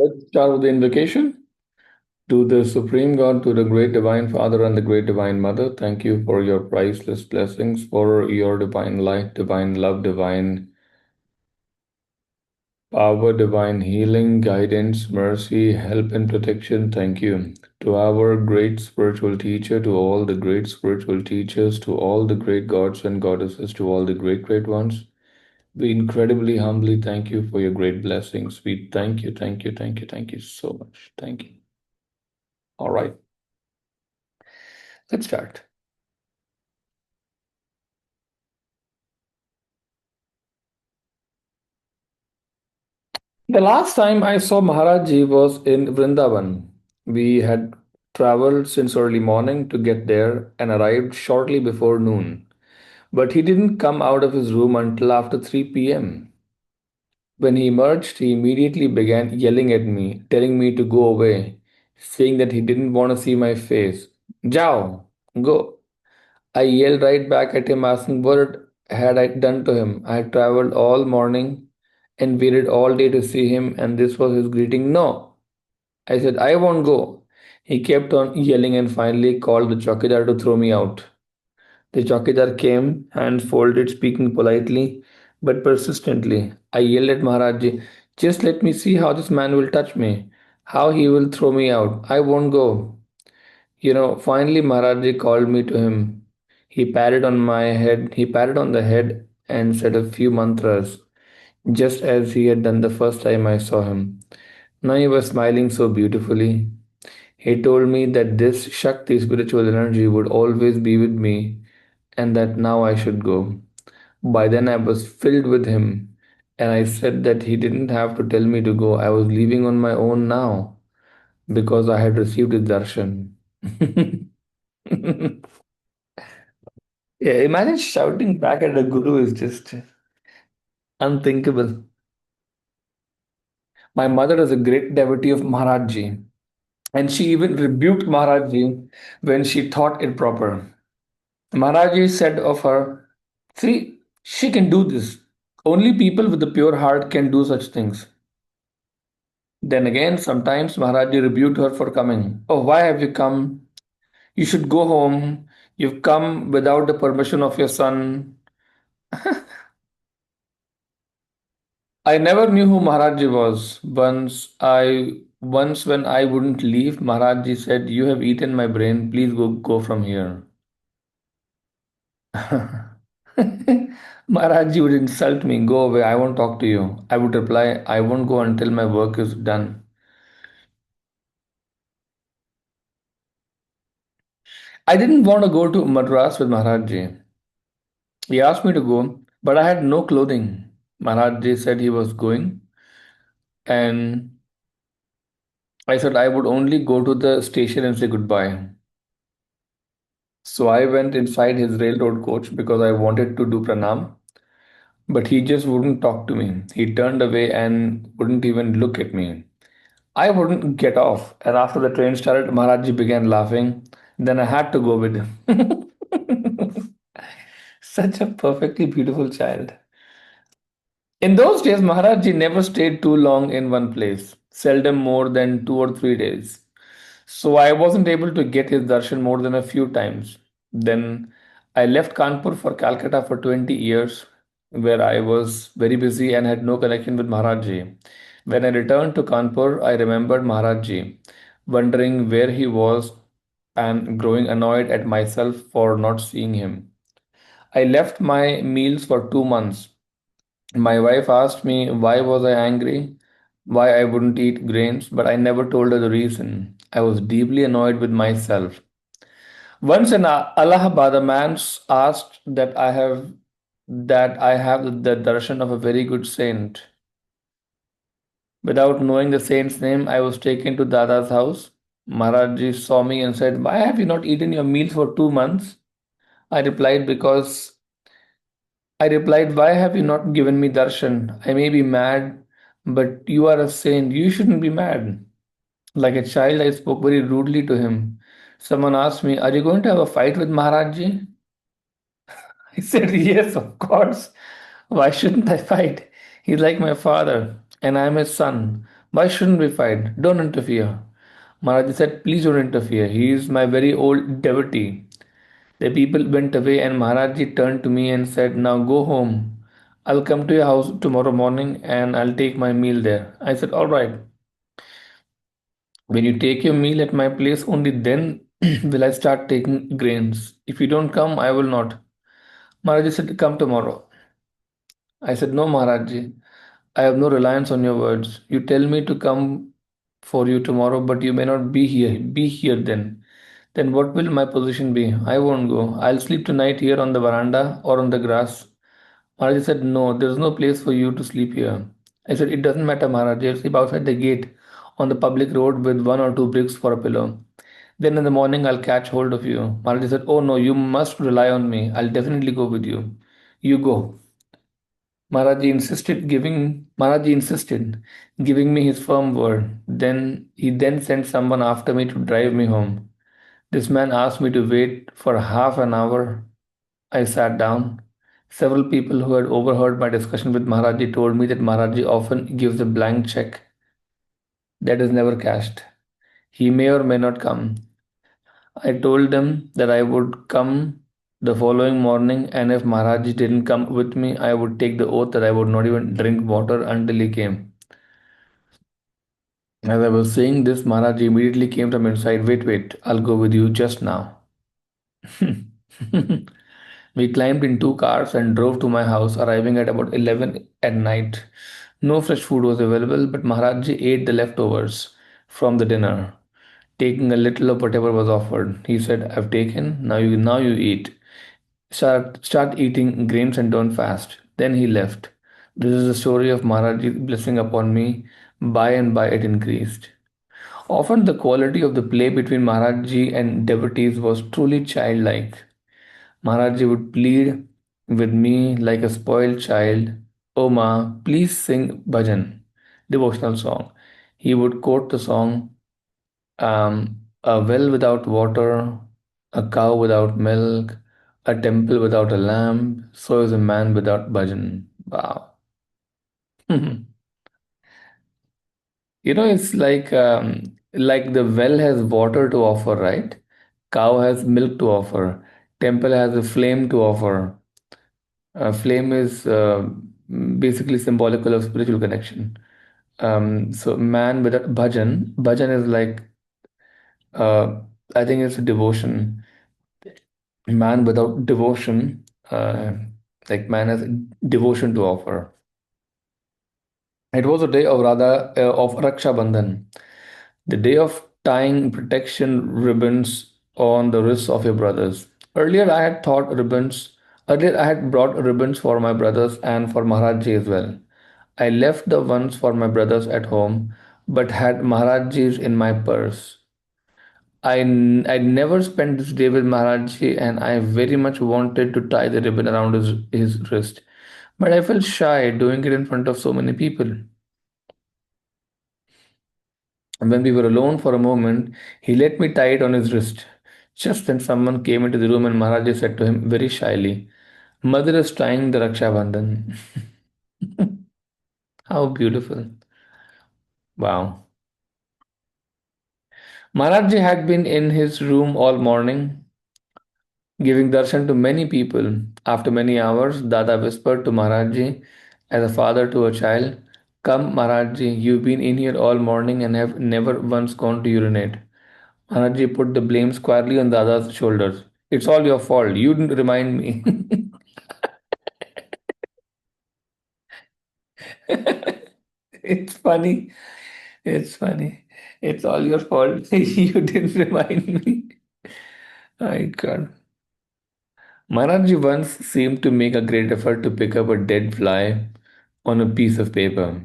Let's start with the invocation. To the Supreme God, to the Great Divine Father and the Great Divine Mother, thank you for your priceless blessings, for your divine light, divine love, divine power, divine healing, guidance, mercy, help, and protection. Thank you. To our great spiritual teacher, to all the great spiritual teachers, to all the great gods and goddesses, to all the great, great ones, we incredibly humbly thank you for your great blessings. We thank you, thank you, thank you, thank you so much. Thank you. All right, let's start. The last time I saw Maharajji was in Vrindavan. We had traveled since early morning to get there and arrived shortly before noon. But he didn't come out of his room until after 3 p.m. When he emerged, he immediately began yelling at me, telling me to go away, saying that he didn't want to see my face. Jao, go. I yelled right back at him, asking what had I done to him. I had traveled all morning and waited all day to see him, and this was his greeting. No. I said, I won't go. He kept on yelling and finally called the chowkidar to throw me out. The chowkidar came, hands folded, speaking politely but persistently. I yelled at Maharajji, just let me see how this man will touch me, how he will throw me out. I won't go. Finally Maharaji called me to him. He patted on the head and said a few mantras, just as he had done the first time I saw him. Now he was smiling so beautifully. He told me that this Shakti spiritual energy would always be with me and that now I should go. By then I was filled with him, and I said that he didn't have to tell me to go. I was leaving on my own now because I had received his darshan. Yeah, imagine shouting back at a guru is just unthinkable. My mother is a great devotee of Maharajji, and she even rebuked Maharajji when she thought it proper. Maharajji said of her, see, she can do this. Only people with a pure heart can do such things. Then again, sometimes Maharaji rebuked her for coming. Oh, why have you come? You should go home. You've come without the permission of your son. I never knew who Maharaji was. Once when I wouldn't leave, Maharaji said, you have eaten my brain. Please go from here. Maharaji would insult me. Go away. I won't talk to you. I would reply, I won't go until my work is done. I didn't want to go to Madras with Maharaji. He asked me to go, but I had no clothing. Maharaji said he was going, and I said I would only go to the station and say goodbye. So I went inside his railroad coach because I wanted to do pranam, but he just wouldn't talk to me. He turned away and wouldn't even look at me. I wouldn't get off, and after the train started, Maharaji began laughing. Then I had to go with him. Such a perfectly beautiful child. In those days, Maharaji never stayed too long in one place, seldom more than 2 or 3 days. So I wasn't able to get his darshan more than a few times. Then I left Kanpur for Calcutta for 20 years, where I was very busy and had no connection with Maharaji. When I returned to Kanpur, I remembered Maharaji, wondering where he was and growing annoyed at myself for not seeing him. I left my meals for 2 months. My wife asked me why was I angry, why I wouldn't eat grains, but I never told her the reason. I was deeply annoyed with myself. Once in Allahabad, a man asked that I have the darshan of a very good saint. Without knowing the saint's name, I was taken to Dada's house. Maharaji saw me and said, why have you not eaten your meals for 2 months? I replied, because I replied, why have you not given me darshan? I may be mad, but you are a saint. You shouldn't be mad. Like a child, I spoke very rudely to him. Someone asked me, are you going to have a fight with Maharajji? I said, yes, of course. Why shouldn't I fight? He's like my father, and I'm his son. Why shouldn't we fight? Don't interfere. Maharaji said, please don't interfere. He is my very old devotee. The people went away and Maharaji turned to me and said, now go home. I'll come to your house tomorrow morning and I'll take my meal there. I said, all right. When you take your meal at my place, only then will I start taking grains. If you don't come, I will not. Maharaji said, come tomorrow. I said, no, Maharaji. I have no reliance on your words. You tell me to come for you tomorrow, but you may not be here. Be here then. Then what will my position be? I won't go. I'll sleep tonight here on the veranda or on the grass. Maharaji said, no, there's no place for you to sleep here. I said, it doesn't matter, Maharaji. I'll sleep outside the gate on the public road with one or two bricks for a pillow. Then in the morning, I'll catch hold of you. Maharaji said, oh no, you must rely on me. I'll definitely go with you. You go. Maharaji insisted, giving me his firm word. Then sent someone after me to drive me home. This man asked me to wait for half an hour. I sat down. Several people who had overheard my discussion with Maharaji told me that Maharaji often gives a blank check that is never cashed. He may or may not come. I told them that I would come the following morning, and if Maharaji didn't come with me, I would take the oath that I would not even drink water until he came. As I was saying this, Maharaji immediately came from inside. Wait, wait, I'll go with you just now. We climbed in two cars and drove to my house, arriving at about 11 at night. No fresh food was available, but Maharaji ate the leftovers from the dinner, taking a little of whatever was offered. He said, I've taken, now you eat. Start eating grains and don't fast. Then he left. This is the story of Maharaji's blessing upon me. By and by it increased. Often the quality of the play between Maharaji and devotees was truly childlike. Maharaji would plead with me like a spoiled child, "O Ma, please sing bhajan, devotional song." He would quote the song, a well without water, a cow without milk, a temple without a lamp, so is a man without bhajan. Wow. It's like the well has water to offer, right? Cow has milk to offer. Temple has a flame to offer. Flame is basically symbolical of spiritual connection. So man without bhajan is like uh, I think it's a devotion. Man without devotion, like man has devotion to offer. It was a day of of Raksha Bandhan, the day of tying protection ribbons on the wrists of your brothers. Earlier, I had thought ribbons. Earlier, I had brought ribbons for my brothers and for Maharajji as well. I left the ones for my brothers at home, but had Maharajji's in my purse. I never spent this day with Maharajji, and I very much wanted to tie the ribbon around his wrist, but I felt shy doing it in front of so many people. And when we were alone for a moment, he let me tie it on his wrist. Just then, someone came into the room, and Maharajji said to him very shyly, Mother is tying the Raksha Bandhan. How beautiful. Wow. Maharajji had been in his room all morning, giving darshan to many people. After many hours, Dada whispered to Maharajji, as a father to a child, Come, Maharajji, you've been in here all morning and have never once gone to urinate. Maharajji put the blame squarely on Dada's shoulders. It's all your fault. You didn't remind me. It's funny. It's funny. It's all your fault. You didn't remind me. My God. Maharajji once seemed to make a great effort to pick up a dead fly on a piece of paper.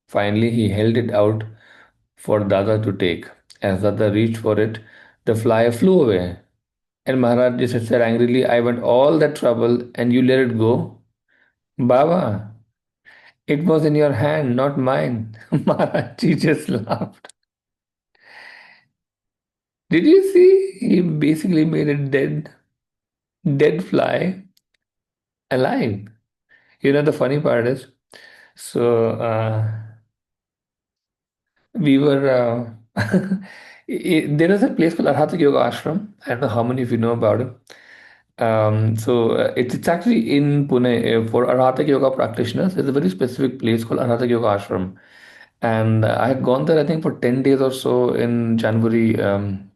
Finally, he held it out for Dada to take. As Dada reached for it, the fly flew away. And Maharajji said angrily, I went all that trouble and you let it go? Baba, it was in your hand, not mine. Maharajji just laughed. Did you see? He basically made a dead fly alive. The funny part is, so We were there is a place called Arhatha Yoga Ashram. I don't know how many of you know about it. It's actually in Pune for Arhatha Yoga practitioners. There's a very specific place called Arhatha Yoga Ashram, and I had gone there I think for 10 days or so in January 7th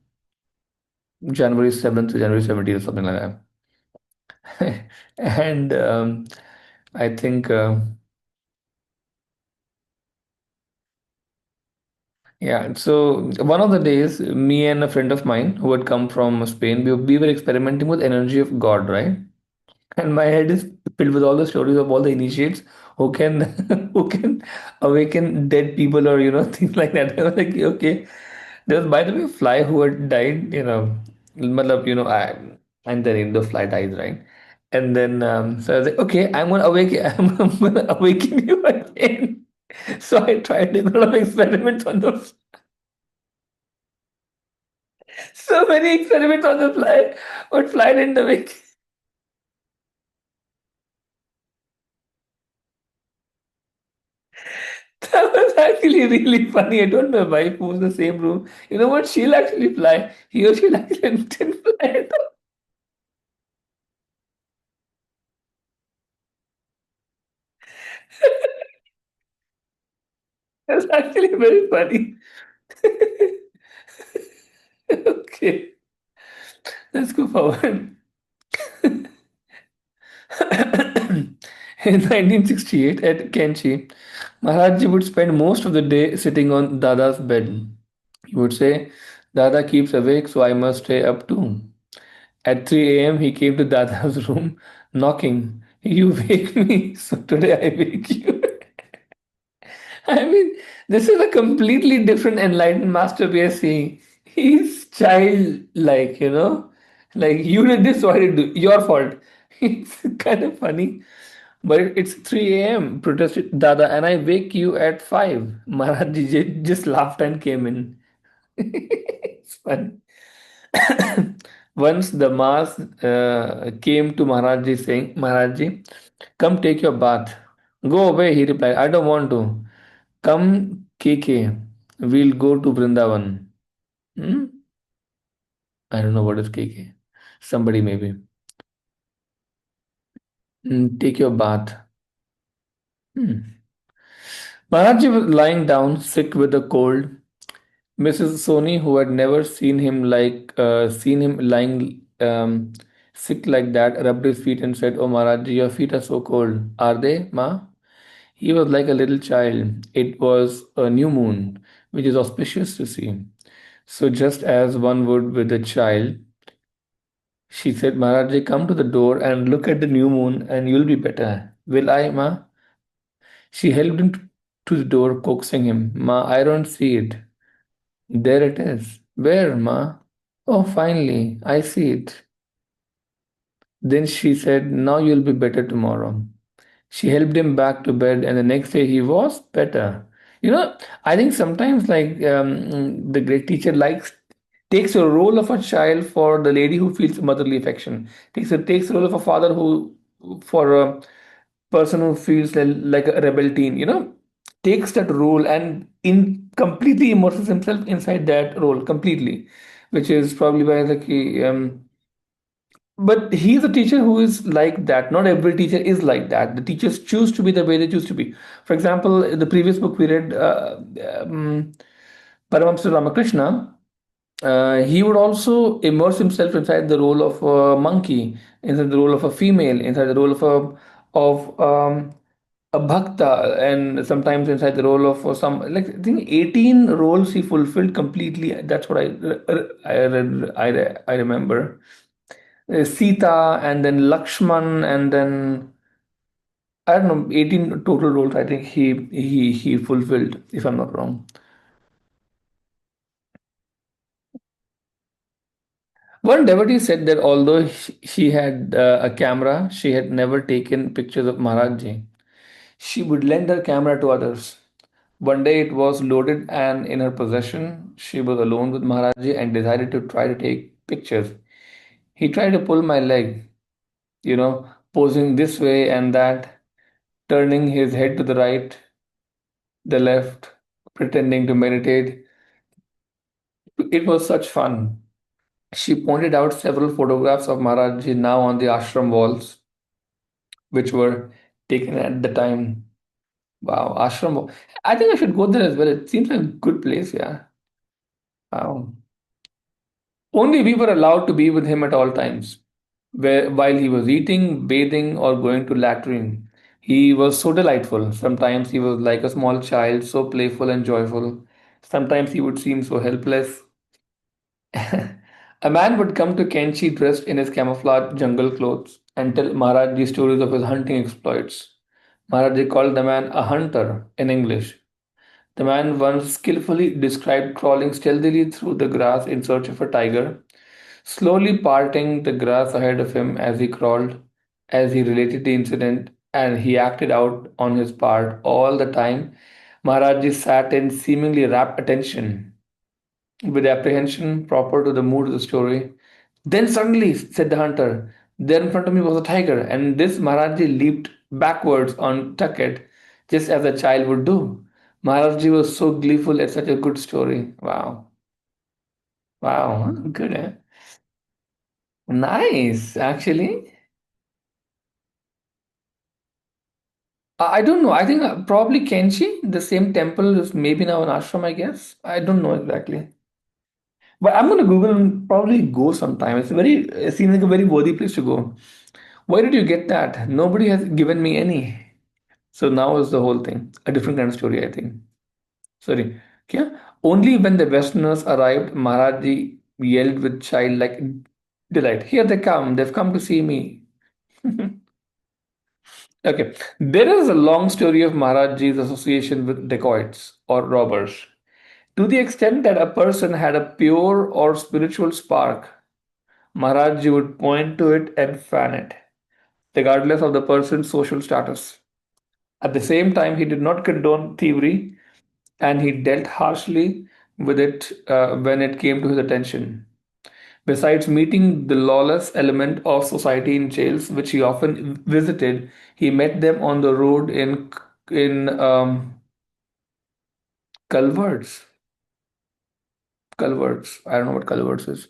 to January 17th or something like that. And I think. Yeah, so one of the days, me and a friend of mine who had come from Spain, we were experimenting with energy of God, right? And my head is filled with all the stories of all the initiates who can who can awaken dead people or things like that. I was like, okay. There was, by the way, a fly who had died, matlab, and then the fly dies, right? And then so I was like, okay, I'm gonna awaken you again. So I tried a lot of experiments on the so many experiments on the fly, but fly didn't awake. That was actually really funny. I told my wife who was in the same room, you know what? She'll actually fly. He or she'll actually didn't fly at all. That's actually very funny. Okay, let's go forward. In 1968, at Kenchi, Maharajji would spend most of the day sitting on Dada's bed. He would say, Dada keeps awake, so I must stay up too. At 3 a.m., he came to Dada's room, knocking. You wake me, so today I wake you. I mean, this is a completely different enlightened master we are seeing. He's childlike, like you did this, so I did do your fault. It's kind of funny, but it's 3 a.m. protested Dada, and I wake you at 5. Maharaj just laughed and came in. It's fun. Once the mass came to Maharajji saying, Maharajji, come take your bath. Go away, he replied. I don't want to. Come, KK. We'll go to Vrindavan. Hmm? I don't know what is KK. Somebody maybe. Take your bath. Hmm. Maharajji was lying down, sick with a cold. Mrs. Soni, who had never seen him lying sick like that, rubbed his feet and said, "Oh Maharaj, your feet are so cold. Are they, Ma?" He was like a little child. It was a new moon, which is auspicious to see. So just as one would with a child, she said, Maharaj, come to the door and look at the new moon, and you'll be better. Will I, Ma? She helped him to the door, coaxing him. Ma, I don't see it. There it is. Where, Ma? Oh, finally, I see it. Then she said, now you'll be better tomorrow. She helped him back to bed, and the next day he was better. I think sometimes like the great teacher takes a role of a child for the lady who feels motherly affection. Takes a role of a father who for a person who feels like a rebel teen. Takes that role and in completely immerses himself inside that role completely, which is probably why like but he's a teacher who is like that. Not every teacher is like that. The teachers choose to be the way they choose to be. For example, in the previous book we read, Paramahamsa Ramakrishna, he would also immerse himself inside the role of a monkey, inside the role of a female, inside the role of a bhakta, and sometimes inside the role of some like I think 18 roles he fulfilled completely. That's what I remember. Sita and then Lakshman and then I don't know 18 total roles I think he fulfilled if I'm not wrong. One devotee said that although she had a camera, she had never taken pictures of Maharajji. She would lend her camera to others. One day it was loaded and in her possession. She was alone with Maharajji and decided to try to take pictures. He tried to pull my leg, posing this way and that, turning his head to the right, the left. pretending to meditate. It was such fun. She pointed out several photographs of Maharajji now on the ashram walls, which were taken at the time. Wow, ashram. I think I should go there as well. It seems like a good place, yeah. Wow. Only we were allowed to be with him at all times, while he was eating, bathing, or going to latrine. He was so delightful. Sometimes he was like a small child, so playful and joyful. Sometimes he would seem so helpless. A man would come to Kenchi dressed in his camouflage jungle clothes and tell Maharajji stories of his hunting exploits. Maharajji called the man a hunter in English. The man once skillfully described crawling stealthily through the grass in search of a tiger, slowly parting the grass ahead of him as he crawled. As he related the incident and he acted out on his part all the time, Maharajji sat in seemingly rapt attention with apprehension proper to the mood of the story. Then suddenly, said the hunter, there in front of me was a tiger, and this Maharaji leaped backwards on Tucket, just as a child would do. Maharaji was so gleeful at such a good story. Wow. Wow. Good, eh? Nice, actually. I don't know. I think probably Kenchi, the same temple, is maybe now an ashram, I guess. I don't know exactly. But I'm going to Google and probably go sometime. It seems like a very worthy place to go. Where did you get that? Nobody has given me any. So now is the whole thing. A different kind of story, I think. Sorry. Yeah. Only when the Westerners arrived, Maharaji yelled with childlike delight. Here they come. They've come to see me. Okay. There is a long story of Maharaji's association with dacoits or robbers. To the extent that a person had a pure or spiritual spark, Maharaji would point to it and fan it, regardless of the person's social status. At the same time, he did not condone thievery and he dealt harshly with it when it came to his attention. Besides meeting the lawless element of society in jails, which he often visited, he met them on the road in culverts. Culverts. I don't know what culverts is.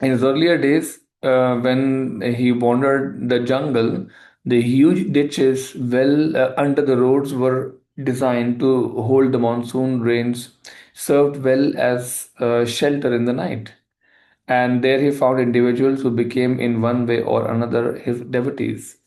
In his earlier days, when he wandered the jungle, the huge ditches well under the roads were designed to hold the monsoon rains, served well as shelter in the night. And there he found individuals who became, in one way or another, his devotees.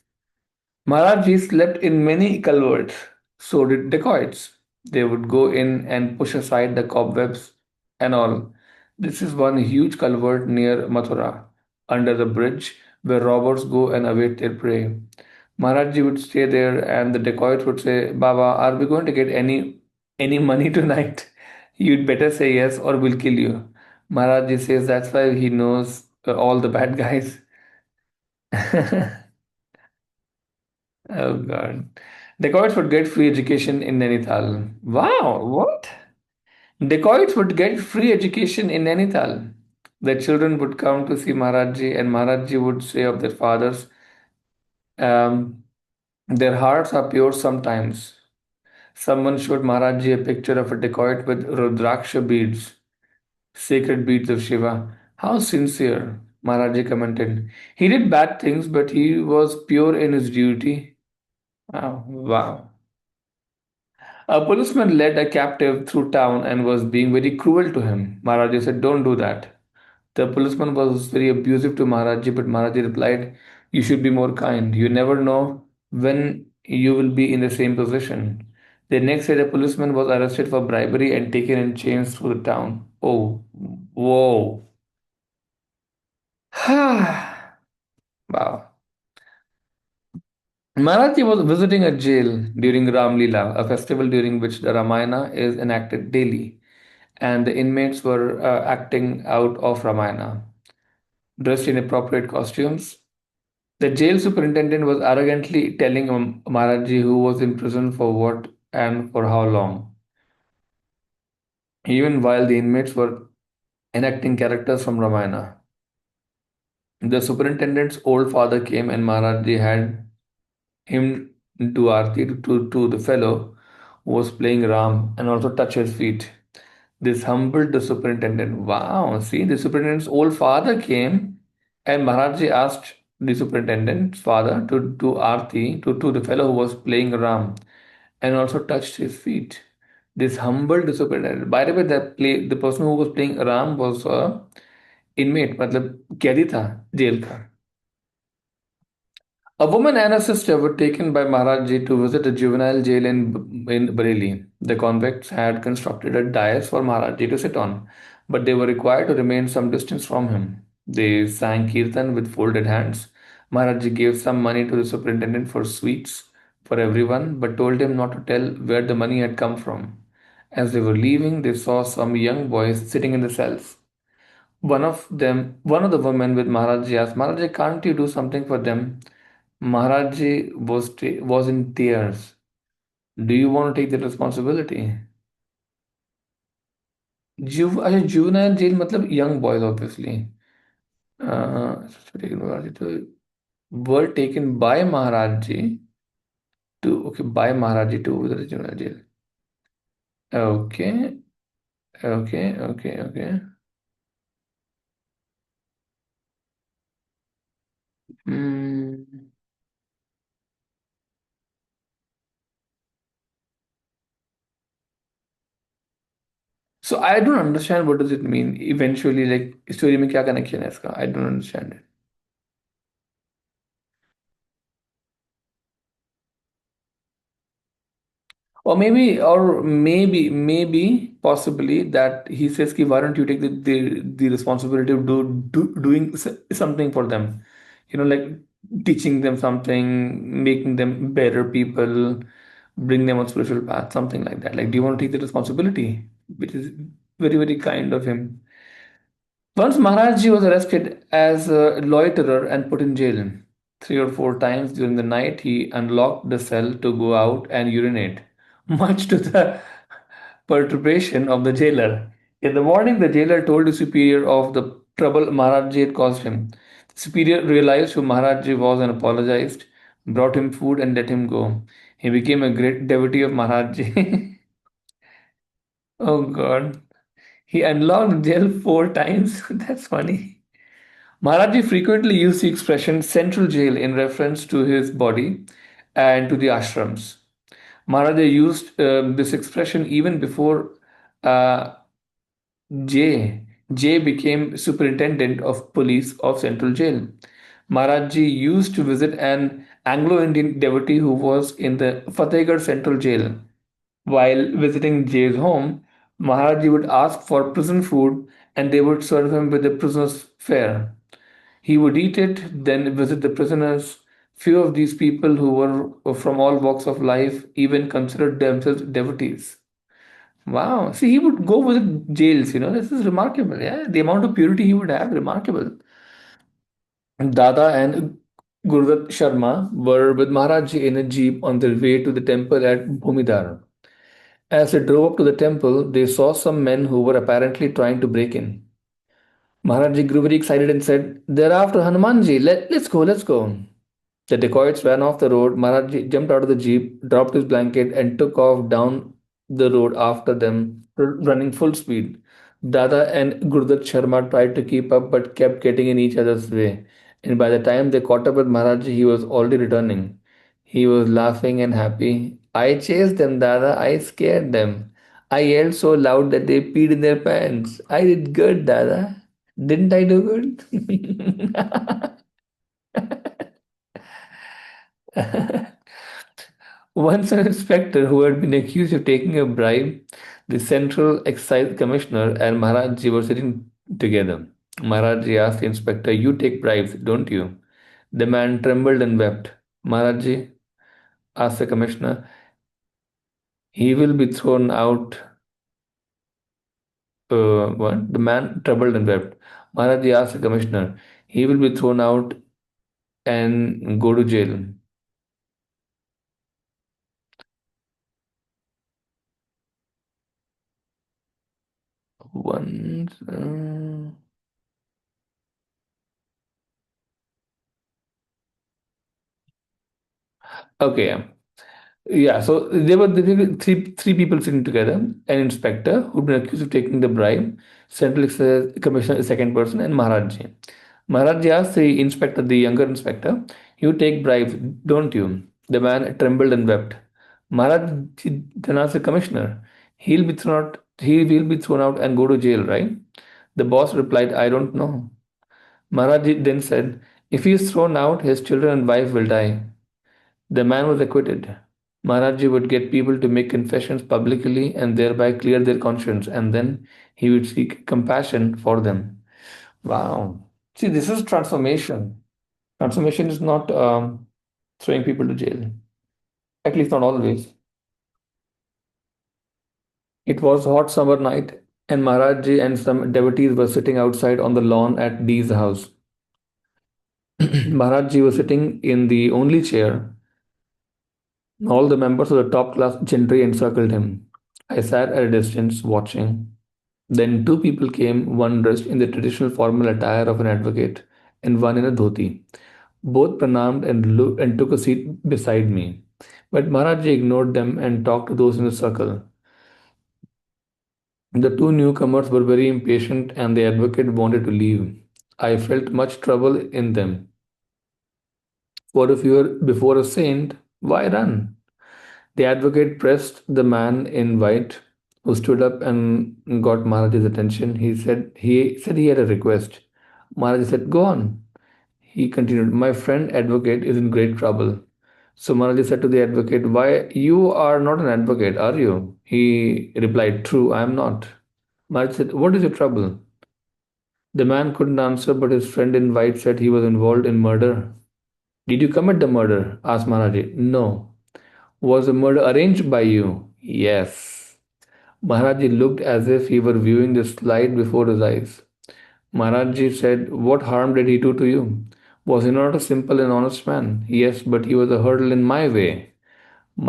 Maharaji slept in many culverts, so did dacoits. They would go in and push aside the cobwebs and all. This is one huge culvert near Mathura, under the bridge, where robbers go and await their prey. Maharaji would stay there, and the dacoits would say, Baba, are we going to get any money tonight? You'd better say yes, or we'll kill you. Maharaji says that's why he knows all the bad guys. Oh God. Dacoits would get free education in Nainital. Wow, what? Dacoits would get free education in Nainital. Their children would come to see Maharaji, and Maharaji would say of their fathers, um, their hearts are pure sometimes. Someone showed Maharaji a picture of a dacoit with Rudraksha beads, sacred beads of Shiva. How sincere, Maharaji commented. He did bad things, but he was pure in his duty. Wow, wow. A policeman led a captive through town and was being very cruel to him. Maharaji said, don't do that. The policeman was very abusive to Maharaji, but Maharaji replied, you should be more kind. You never know when you will be in the same position. The next day, the policeman was arrested for bribery and taken in chains through the town. Oh, whoa. Wow. Maharaji was visiting a jail during Ram Lila, a festival during which the Ramayana is enacted daily, and the inmates were acting out of Ramayana, dressed in appropriate costumes. The jail superintendent was arrogantly telling Maharaji who was in prison for what and for how long, even while the inmates were enacting characters from Ramayana. The superintendent's old father came and Maharaji had him do arti to the fellow who was playing Ram and also touched his feet. This humbled the superintendent. Wow, see, the superintendent's old father came and Maharajji asked the superintendent's father to do arti to the fellow who was playing Ram and also touched his feet. This humbled the superintendent. By the way, the person who was playing Ram was a inmate, मतलब कैदी था jail का. A woman and her sister were taken by Maharajji to visit a juvenile jail in Bareilly. The convicts had constructed a dais for Maharajji to sit on, but they were required to remain some distance from him. They sang kirtan with folded hands. Maharajji gave some money to the superintendent for sweets for everyone, but told him not to tell where the money had come from. As they were leaving, they saw some young boys sitting in the cells. One of the women with Maharajji asked, Maharajji, can't you do something for them? Maharajji was in tears. Do you want to take the responsibility? अच्छा juvenile jail मतलब young boys obviously. Were taken by Maharajji by Maharajji to the juvenile jail. Okay, okay. Hmm. So I don't understand what does it mean eventually like story में क्या connection है इसका? I don't understand it. Or maybe, possibly that he says, "Ki, why don't you take the responsibility of doing something for them? Like teaching them something, making them better people, bring them on spiritual path, something like that. Like, do you want to take the responsibility?" Which is very, very kind of him. Once Maharajji was arrested as a loiterer and put in jail. 3 or 4 times during the night, he unlocked the cell to go out and urinate, much to the perturbation of the jailer. In the morning, the jailer told the superior of the trouble Maharajji had caused him. The superior realized who Maharajji was and apologized, brought him food, and let him go. He became a great devotee of Maharajji. Oh God. He unlocked jail 4 times. That's funny. Maharaji frequently used the expression central jail in reference to his body and to the ashrams. Maharaja used this expression even before uh, J became superintendent of police of central jail. Maharaji used to visit an Anglo-Indian devotee who was in the Fatehgarh central jail. While visiting Jay's home, Maharaji would ask for prison food and they would serve him with the prisoner's fare. He would eat it, then visit the prisoners. Few of these people who were from all walks of life even considered themselves devotees. Wow. See, he would go visit jails. This is remarkable. Yeah. The amount of purity he would have, remarkable. Dada and Gurudat Sharma were with Maharajji in a jeep on their way to the temple at Bhumidhar. As they drove up to the temple, they saw some men who were apparently trying to break in. Maharajji grew very excited and said, "They're after Hanumanji. Let's go. The dacoits ran off the road. Maharajji jumped out of the jeep, dropped his blanket, and took off down the road after them, running full speed. Dada and Gurudat Sharma tried to keep up but kept getting in each other's way. And by the time they caught up with Maharajji, he was already returning. He was laughing and happy. I chased them, Dada. I scared them. I yelled so loud that they peed in their pants. I did good, Dada. Didn't I do good? Once an inspector who had been accused of taking a bribe, the central excise commissioner and Maharajji were sitting together. Maharajji asked the inspector, "You take bribes, don't you?" The man trembled and wept. Maharajji asked the commissioner, "He will be thrown out." What? The man trembled and wept. Maharajji asked the commissioner, "He will be thrown out and go to jail." Once. Okay. Yeah, so there were three people sitting together: an inspector who'd been accused of taking the bribe, central commissioner, a second person, and Maharajji. Maharajji asked the inspector, the younger inspector, "You take bribes, don't you?" The man trembled and wept. Maharajji then asked the commissioner, He will be thrown out and go to jail, right?" The boss replied, "I don't know." Maharajji then said, "If he is thrown out, his children and wife will die." The man was acquitted. Maharaji would get people to make confessions publicly and thereby clear their conscience, and then he would seek compassion for them. Wow. See, this is transformation. Transformation is not throwing people to jail, at least not always. It was hot summer night, and Maharaji and some devotees were sitting outside on the lawn at Dee's house. Maharaji was sitting in the only chair. All the members of the top class gentry encircled him. I sat at a distance watching. Then two people came, one dressed in the traditional formal attire of an advocate, and one in a dhoti. Both pranamed and took a seat beside me. But Maharaji ignored them and talked to those in the circle. The two newcomers were very impatient, and the advocate wanted to leave. I felt much trouble in them. For if you are before a saint, why run? The advocate pressed the man in white, who stood up and got Maharaji's attention. He said he had a request. Maharaji said, "Go on." He continued, "My friend advocate is in great trouble." So Maharaji said to the advocate, "Why, you are not an advocate, are you?" He replied, "True, I am not." Maharaji said, "What is your trouble?" The man couldn't answer, but his friend in white said he was involved in murder. "Did you commit the murder?" asked Maharaji. "No." "Was the murder arranged by you?" "Yes." Maharaji looked as if he were viewing the slide before his eyes. Maharaji said, "What harm did he do to you? Was he not a simple and honest man?" "Yes, but he was a hurdle in my way."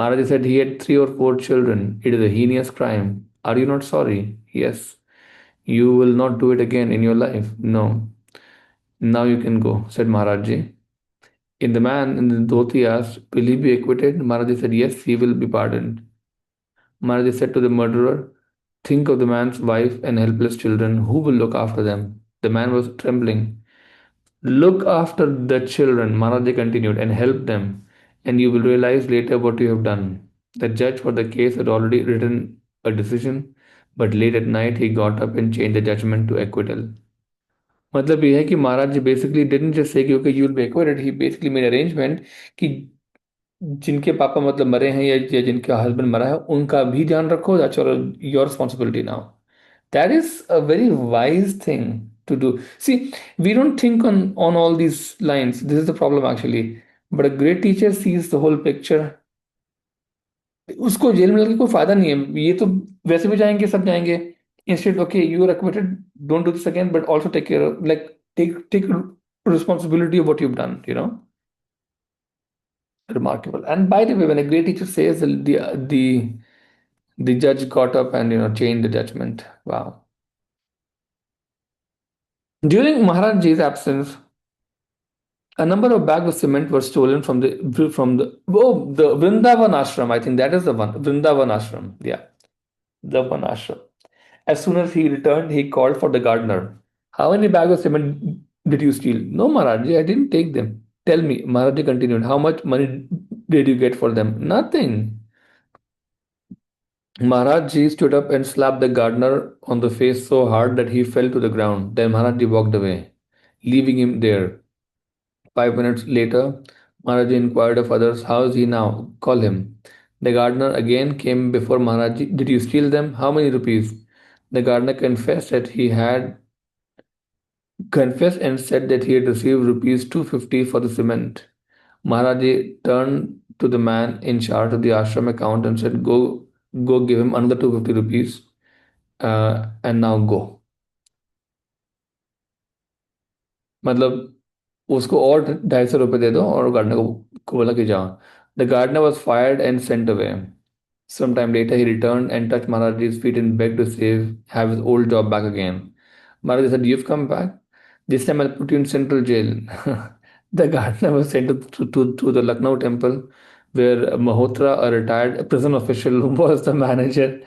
Maharaji said, "He had three or four children. It is a heinous crime. Are you not sorry?" "Yes." "You will not do it again in your life?" "No." "Now you can go," said Maharaji. In the man in the dhoti asked, "Will he be acquitted?" Maharaji said, "Yes, he will be pardoned." Maharaji said to the murderer, "Think of the man's wife and helpless children. Who will look after them?" The man was trembling. "Look after the children," Maharaji continued, "and help them, and you will realize later what you have done." The judge for the case had already written a decision, but late at night he got up and changed the judgment to acquittal. मतलब ये है कि महाराज जी basically didn't just say कि okay you will be acquitted. He basically made arrangement कि जिनके पापा मतलब मरे हैं या जिनका हस्बैंड मरा है उनका भी ध्यान रखो. That's your responsibility now. That is a very wise thing to do. See, we don't think on all these lines. This is the problem actually. But a great teacher sees the whole picture. उसको jail में लगे कोई फायदा नहीं है. ये तो वैसे भी जाएंगे, सब जाएंगे. Instead, okay, you are acquitted. Don't do this again, but also take care of, like, take responsibility of what you've done. Remarkable. And by the way, when a great teacher says, the judge got up and changed the judgment. Wow. During Maharajji's absence, a number of bags of cement were stolen the Vrindavan ashram. I think that is the one. Vrindavan ashram. Yeah, the one ashram. As soon as he returned, he called for the gardener. "How many bags of cement did you steal?" "No, Maharajji, I didn't take them." "Tell me," Maharajji continued, "how much money did you get for them?" "Nothing." Maharajji stood up and slapped the gardener on the face so hard that he fell to the ground. Then Maharajji walked away, leaving him there. 5 minutes later, Maharaji inquired of others, "How is he now? Call him." The gardener again came before Maharaji. "Did you steal them? How many rupees?" The gardener confessed and said that he had received rupees 250 for the cement. Maharaji turned to the man in charge of the ashram account and said, Go give him another 250 rupees, and now go." मतलब उसको और 250 दे दो और gardener को बोला कि जाओ. The gardener was fired and sent away. Sometime later, he returned and touched Maharaji's feet and begged to have his old job back again. Maharaji said, "You've come back. This time I'll put you in central jail." The gardener was sent to the Lucknow temple. where Malhotra, a retired prison official, was the manager.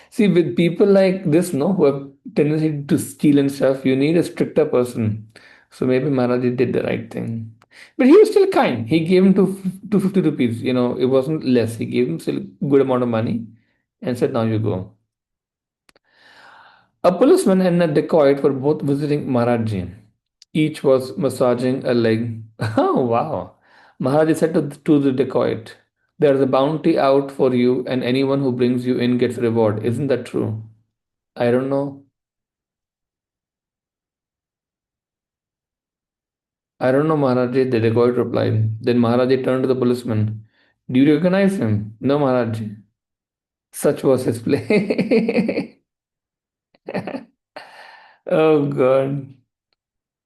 See, with people like this, no, who have tendency to steal and stuff, you need a stricter person. So maybe Maharaji did the right thing. But he was still kind. He gave him 250 rupees. It wasn't less. He gave him still good amount of money and said, now you go. A policeman and a dacoit were both visiting Maharaji. Each was massaging a leg. Oh, wow. Maharaji said to the dacoit, there's a bounty out for you, and anyone who brings you in gets reward. Isn't that true? I don't know. I don't know, Maharaji, the dacoit replied. Then Maharaji turned to the policeman. Do you recognize him? No, Maharaji. Such was his play. Oh, God.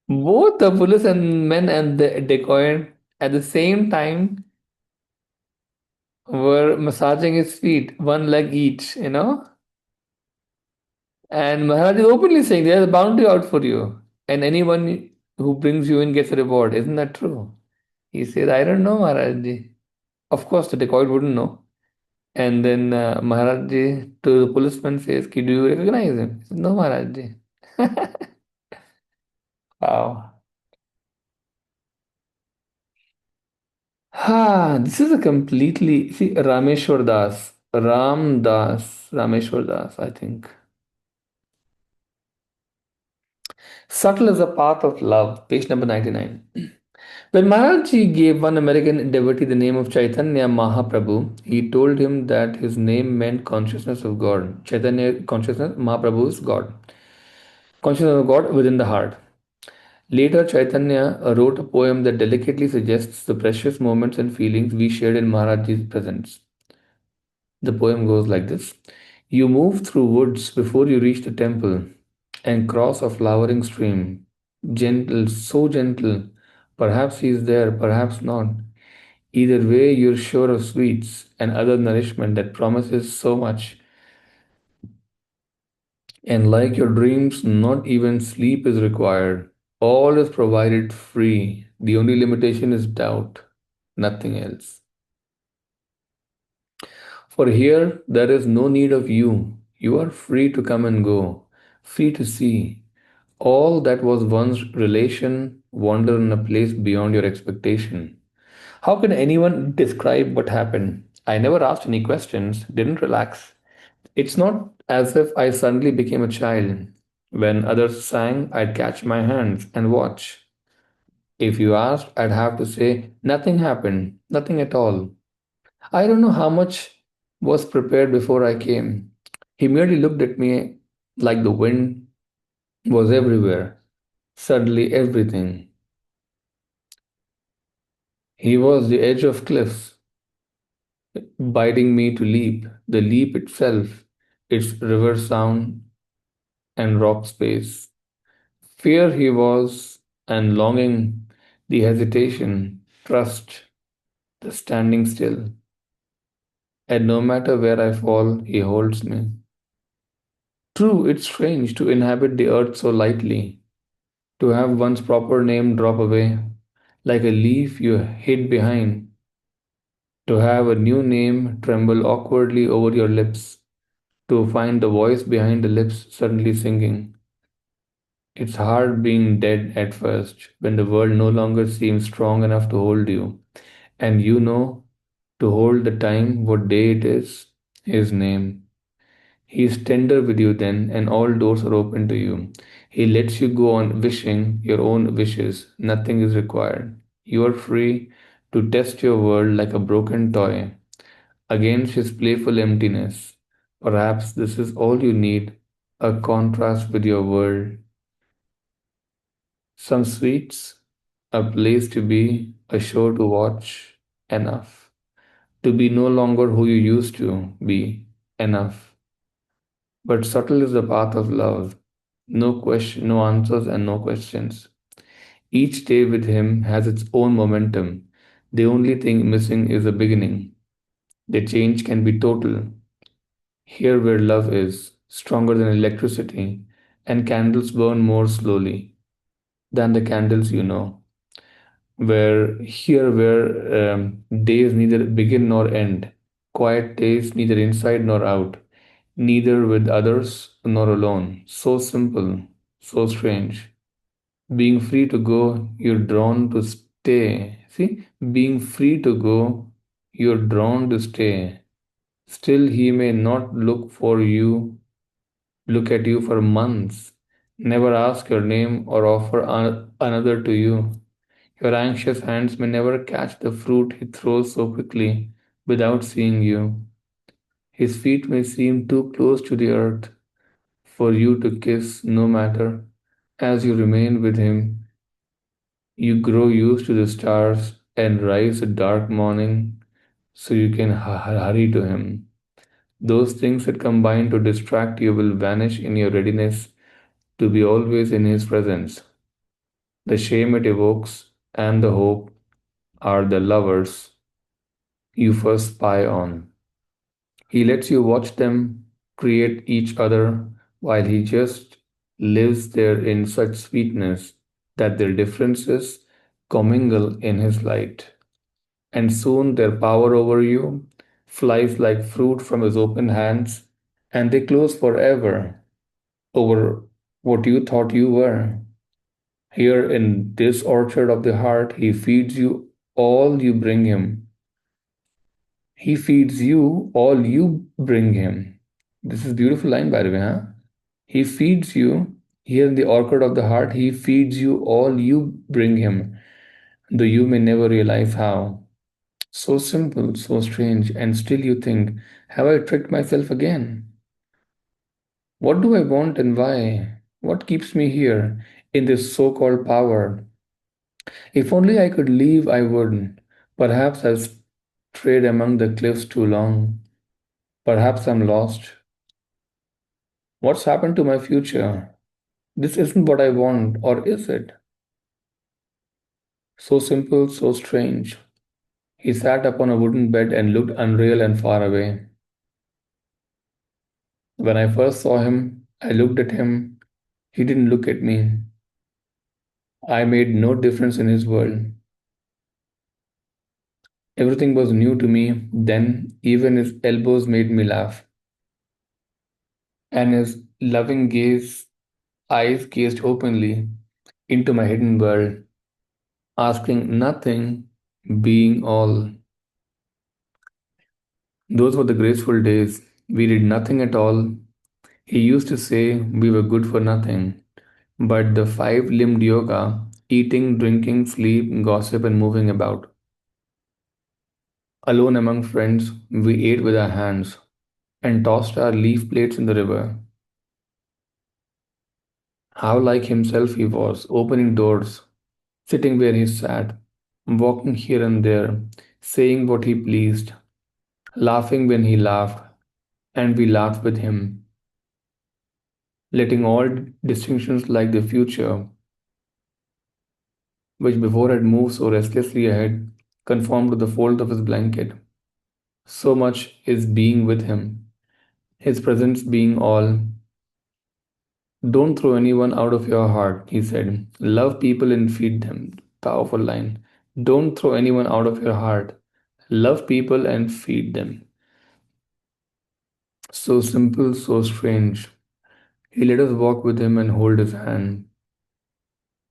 Both the police and men and the dacoit at the same time were massaging his feet, one leg each. And Maharaj is openly saying there's a bounty out for you, and anyone who brings you in gets a reward. Isn't that true? He says, I don't know, Maharaj. Of course, the dacoit wouldn't know. And then Maharaj to the policeman says, do you recognize him? He says, no, Maharaj. Wow. This is a completely, see, Rameshwar Das, Ram Das, Rameshwar Das, I think. Subtle as a path of love, page number 99. When Maharajji gave one American devotee the name of Chaitanya Mahaprabhu, he told him that his name meant consciousness of God. Chaitanya consciousness, Mahaprabhu is God. Consciousness of God within the heart. Later, Chaitanya wrote a poem that delicately suggests the precious moments and feelings we shared in Maharajji's presence. The poem goes like this. You move through woods before you reach the temple and cross a flowering stream. Gentle, so gentle. Perhaps he is there, perhaps not. Either way, you're sure of sweets and other nourishment that promises so much. And like your dreams, not even sleep is required. All is provided free. The only limitation is doubt, nothing else. For here, there is no need of you. You are free to come and go, free to see. All that was once relation wander in a place beyond your expectation. How can anyone describe what happened? I never asked any questions, didn't relax. It's not as if I suddenly became a child. When others sang, I'd catch my hands and watch. If you asked, I'd have to say, nothing happened, nothing at all. I don't know how much was prepared before I came. He merely looked at me like the wind was everywhere, suddenly everything. He was the edge of cliffs, biting me to leap, the leap itself, its river sound and rock space. Fear he was, and longing, the hesitation, trust, the standing still. And no matter where I fall, he holds me. True, it's strange to inhabit the earth so lightly, to have one's proper name drop away, like a leaf you hid behind, to have a new name tremble awkwardly over your lips, to find the voice behind the lips suddenly singing. It's hard being dead at first, when the world no longer seems strong enough to hold you, and you know to hold the time, what day it is, his name. He is tender with you then, and all doors are open to you. He lets you go on wishing your own wishes. Nothing is required. You are free to test your world like a broken toy against his playful emptiness. Perhaps this is all you need, a contrast with your world. Some sweets, a place to be, a show to watch, enough. To be no longer who you used to be, enough. But subtle is the path of love. No question, no answers, and no questions. Each day with him has its own momentum. The only thing missing is a beginning. The change can be total. Here, where love is stronger than electricity, and candles burn more slowly than the candles you know. where days neither begin nor end, quiet days neither inside nor out, neither with others nor alone. So simple, so strange. Being free to go, you're drawn to stay. See, being free to go, you're drawn to stay. Still, he may not look at you for months, never ask your name or offer another to you. Your anxious hands may never catch the fruit he throws so quickly without seeing you. His feet may seem too close to the earth for you to kiss, no matter. As you remain with him, you grow used to the stars and rise a dark morning so you can hurry to him. Those things that combine to distract you will vanish in your readiness to be always in his presence. The shame it evokes and the hope are the lovers you first spy on. He lets you watch them create each other while he just lives there in such sweetness that their differences commingle in his light. And soon their power over you flies like fruit from his open hands, and they close forever over what you thought you were. Here in this orchard of the heart, he feeds you all you bring him. He feeds you all you bring him. This is beautiful line by the way, huh? He feeds you here in the orchard of the heart. He feeds you all you bring him, though you may never realize how. So simple, so strange, and still you think, have I tricked myself again? What do I want and why? What keeps me here in this so called power? If only I could leave, I would. Perhaps I've strayed among the cliffs too long. Perhaps I'm lost. What's happened to my future? This isn't what I want, or is it? So simple, so strange. He sat upon a wooden bed and looked unreal and far away. When I first saw him, I looked at him. He didn't look at me. I made no difference in his world. Everything was new to me then, even his elbows made me laugh, and his loving eyes gazed openly into my hidden world, asking nothing, being all. Those were the graceful days. We did nothing at all. He used to say we were good for nothing, but the five limbed yoga, eating, drinking, sleep, gossip, and moving about. Alone among friends, we ate with our hands and tossed our leaf plates in the river. How like himself he was, opening doors, sitting where he sat, walking here and there, saying what he pleased, laughing when he laughed, and we laughed with him, letting all distinctions like the future, which before had moved so restlessly ahead, conform to the fold of his blanket. So much is being with him, his presence being all. Don't throw anyone out of your heart, he said. Love people and feed them. Powerful line. Don't throw anyone out of your heart. Love people and feed them. So simple, so strange. He let us walk with him and hold his hand,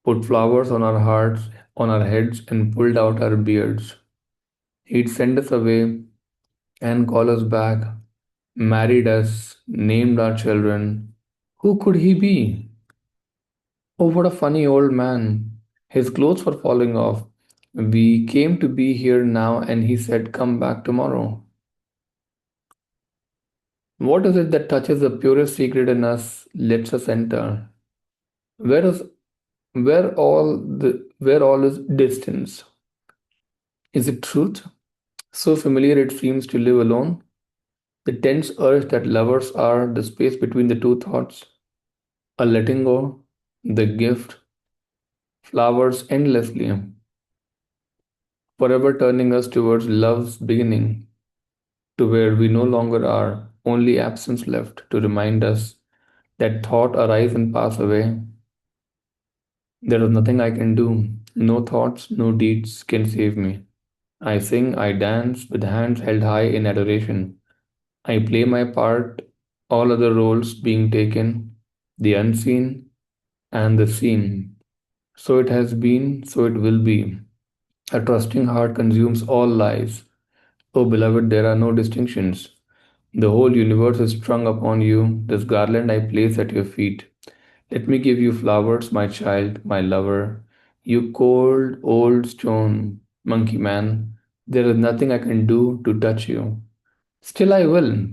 put flowers on our hearts, on our heads, and pulled out our beards. He'd send us away and call us back, married us, named our children. Who could he be? Oh, what a funny old man. His clothes were falling off. We came to be here now, and he said, come back tomorrow. What is it that touches the purest secret in us, lets us enter? Where is where all is distance? Is it truth? So familiar it seems to live alone. The tense urge that lovers are the space between the two thoughts, a letting go, the gift, flowers endlessly, forever turning us towards love's beginning, to where we no longer are, only absence left to remind us that thought arise and pass away. There is nothing I can do. No thoughts, no deeds can save me. I sing, I dance with hands held high in adoration. I play my part, all other roles being taken, the unseen and the seen. So it has been, so it will be. A trusting heart consumes all lies. Oh, beloved, there are no distinctions. The whole universe is strung upon you, this garland I place at your feet. Let me give you flowers, my child, my lover. You cold, old stone, monkey man. There is nothing I can do to touch you. Still, I will.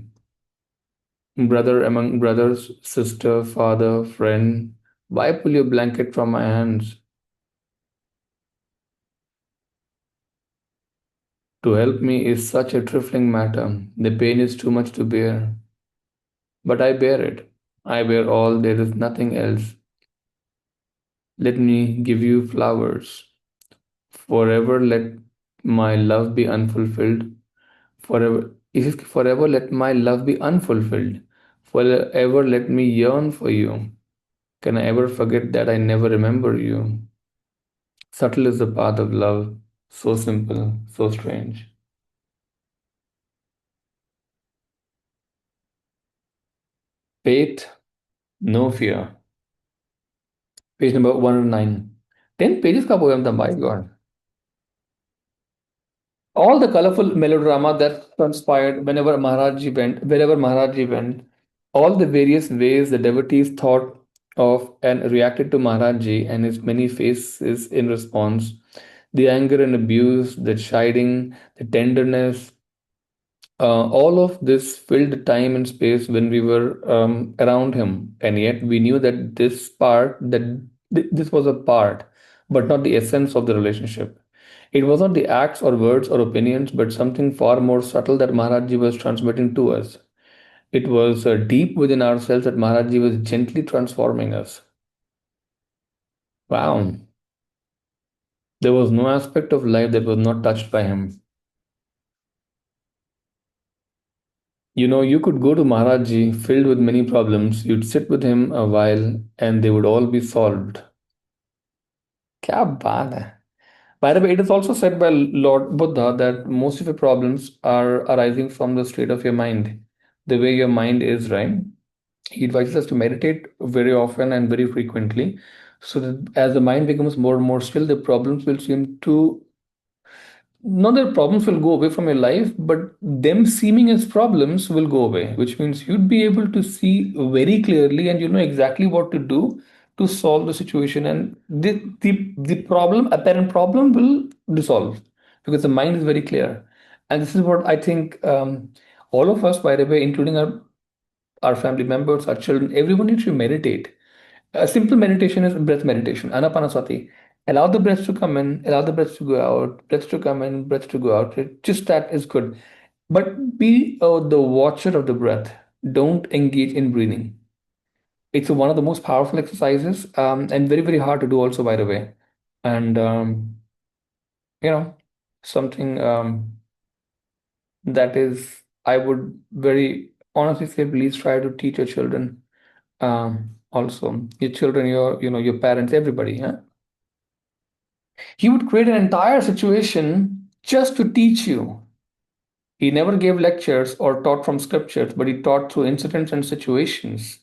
Brother among brothers, sister, father, friend. Why pull your blanket from my hands? To help me is such a trifling matter. The pain is too much to bear. But I bear it. I bear all, there is nothing else. Let me give you flowers. Forever let my love be unfulfilled. Forever let my love be unfulfilled. Forever let me yearn for you. Can I ever forget that I never remember you? Subtle is the path of love, so simple, so strange. Faith, no fear. Page number 109. 10 pages ka poem tha, my God. All the colorful melodrama that transpired wherever Maharajji went, all the various ways the devotees thought of and reacted to Maharajji and his many faces in response, the anger and abuse, the chiding, the tenderness, all of this filled the time and space when we were around him, and yet we knew that this was a part, but not the essence of the relationship. It was not the acts or words or opinions, but something far more subtle that Maharajji was transmitting to us. It was deep within ourselves that Maharajji was gently transforming us. Wow, there was no aspect of life that was not touched by him. You could go to Maharajji filled with many problems. You'd sit with him a while and they would all be solved. क्या बात है. By the way, it is also said by Lord Buddha that most of your problems are arising from the state of your mind, the way your mind is, right? He advises us to meditate very often and very frequently so that as the mind becomes more and more still, the problems will seem to not that problems will go away from your life, but them seeming as problems will go away, which means you'd be able to see very clearly and you know exactly what to do to solve the situation. And the problem, apparent problem, will dissolve because the mind is very clear. And this is what I think all of us, by the way, including our family members, our children, everyone needs to meditate. A simple meditation is breath meditation, anapanasati. Allow the breaths to come in, allow the breaths to go out, breaths to come in, breaths to go out. Just that is good. But be the watcher of the breath. Don't engage in breathing. It's one of the most powerful exercises and very, very hard to do also, by the way. And, you know, something that is, I would very honestly say, please try to teach your children also. Your children, your parents, everybody. Huh? He would create an entire situation just to teach you. He never gave lectures or taught from scriptures, but he taught through incidents and situations.